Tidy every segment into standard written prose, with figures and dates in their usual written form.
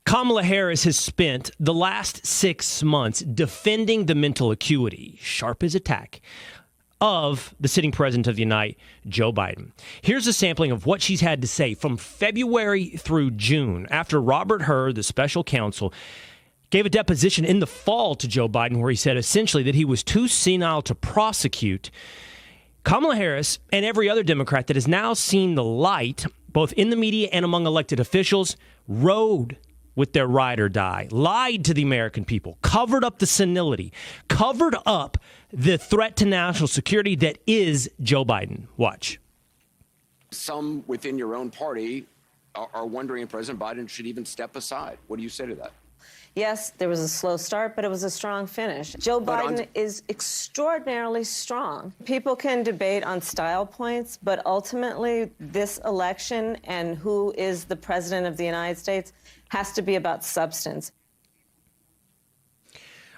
Kamala Harris has spent the last 6 months defending the mental acuity, sharp as a tack, of the sitting president of the United, Joe Biden. Here's a sampling of what she's had to say from February through June after Robert Hur, the special counsel, gave a deposition in the fall to Joe Biden where he said essentially that he was too senile to prosecute. Kamala Harris and every other Democrat that has now seen the light, both in the media and among elected officials, rode with their ride or die, lied to the American people, covered up the senility, covered up the threat to national security that is Joe Biden. Watch. Some within your own party are wondering if President Biden should even step aside. What do you say to that? Yes, there was a slow start, but it was a strong finish. Joe Biden is extraordinarily strong. People can debate on style points, but ultimately this election and who is the president of the United States has to be about substance.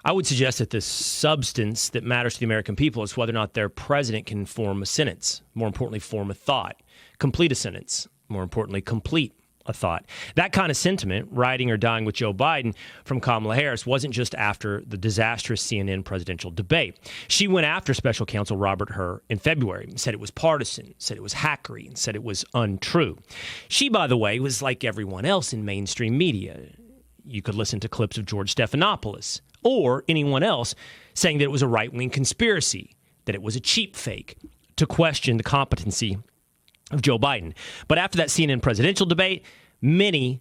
I would suggest that the substance that matters to the American people is whether or not their president can form a sentence, more importantly, form a thought, complete a sentence, more importantly, complete a thought. That kind of sentiment, riding or dying with Joe Biden, from Kamala Harris wasn't just after the disastrous CNN presidential debate. She went after special counsel Robert Hur in February, said it was partisan, said it was hackery, and said it was untrue. She, by the way, was like everyone else in mainstream media. You could listen to clips of George Stephanopoulos or anyone else saying that it was a right-wing conspiracy, that it was a cheap fake, to question the competency of Joe Biden. But after that CNN presidential debate, many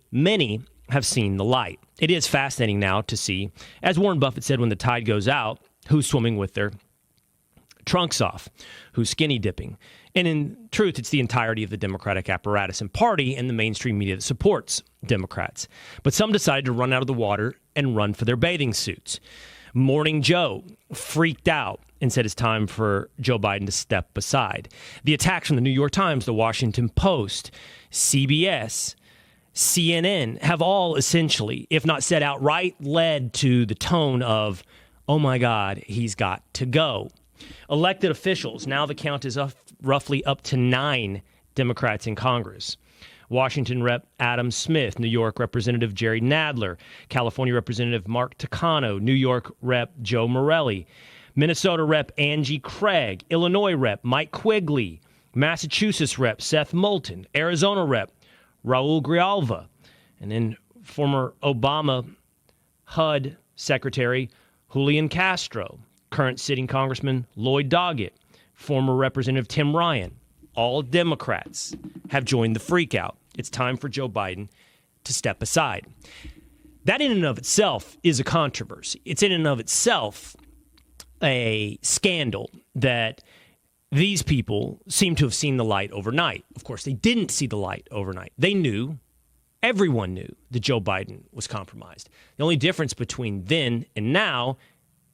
have seen the light. It is fascinating now to see, as Warren Buffett said, when the tide goes out, who's swimming with their trunks off, who's skinny dipping. And in truth, it's the entirety of the Democratic apparatus and party and the mainstream media that supports Democrats. But some decided to run out of the water and run for their bathing suits. Morning Joe freaked out and said it's time for Joe Biden to step aside. The attacks from the New York Times, the Washington Post, CBS, CNN have all essentially, if not said outright, led to the tone of, oh my God, he's got to go. Elected officials, now the count is roughly up to 9 Democrats in Congress. Washington Rep. Adam Smith, New York Representative Jerry Nadler, California Representative Mark Takano, New York Rep. Joe Morelli, Minnesota Rep. Angie Craig, Illinois Rep. Mike Quigley, Massachusetts Rep. Seth Moulton, Arizona Rep. Raul Grijalva, and then former Obama HUD Secretary Julian Castro, current sitting Congressman Lloyd Doggett, former Representative Tim Ryan. All Democrats have joined the freakout. It's time for Joe Biden to step aside. That in and of itself is a controversy. It's in and of itself a scandal that these people seem to have seen the light overnight. Of course, they didn't see the light overnight. They knew, everyone knew, that Joe Biden was compromised. The only difference between then and now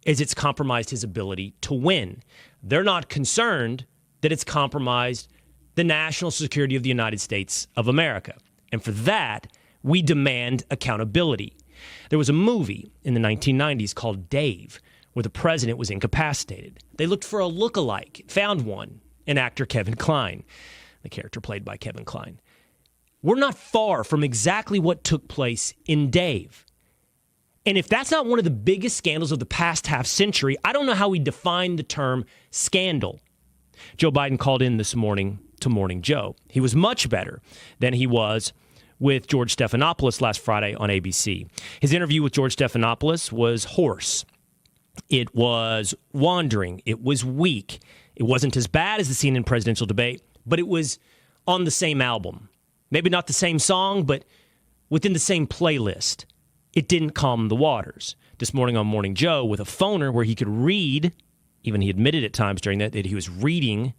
is it's compromised his ability to win. They're not concerned that it's compromised the national security of the United States of America. And for that, we demand accountability. There was a movie in the 1990s called Dave, where the president was incapacitated. They looked for a look-alike, found one, in actor Kevin Kline, the character played by Kevin Kline. We're not far from exactly what took place in Dave. And if that's not one of the biggest scandals of the past half century, I don't know how we define the term scandal. Joe Biden called in this morning to Morning Joe. He was much better than he was with George Stephanopoulos last Friday on ABC. His interview with George Stephanopoulos was hoarse. It was wandering. It was weak. It wasn't as bad as the CNN presidential debate, but it was on the same album. Maybe not the same song, but within the same playlist. It didn't calm the waters. This morning on Morning Joe, with a phoner where he could read, even he admitted at times during that he was reading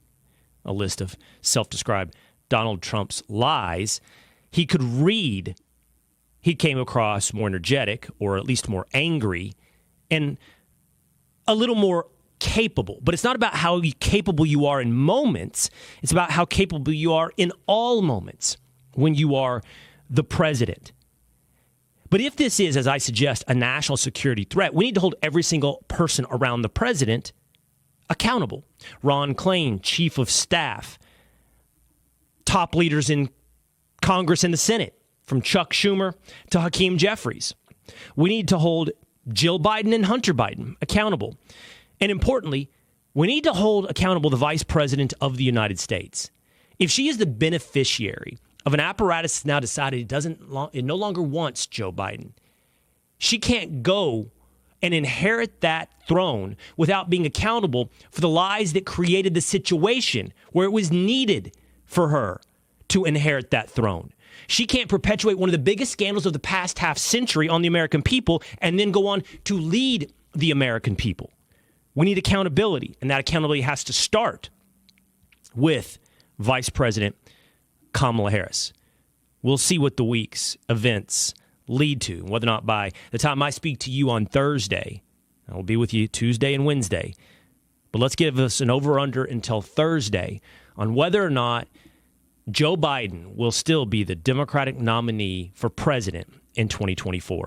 a list of self-described Donald Trump's lies, he could read. He came across more energetic, or at least more angry, and a little more capable. But it's not about how capable you are in moments. It's about how capable you are in all moments when you are the president. But if this is, as I suggest, a national security threat, we need to hold every single person around the president accountable. Ron Klain, chief of staff, top leaders in Congress and the Senate, from Chuck Schumer to Hakeem Jeffries. We need to hold Jill Biden and Hunter Biden accountable. And importantly, we need to hold accountable the Vice President of the United States. If she is the beneficiary of an apparatus that's now decided it no longer wants Joe Biden, she can't go and inherit that throne without being accountable for the lies that created the situation where it was needed for her to inherit that throne. She can't perpetuate one of the biggest scandals of the past half century on the American people and then go on to lead the American people. We need accountability, and that accountability has to start with Vice President Kamala Harris. We'll see what the week's events lead to, whether or not by the time I speak to you on Thursday, I will be with you Tuesday and Wednesday, but let's give us an over-under until Thursday on whether or not Joe Biden will still be the Democratic nominee for president in 2024.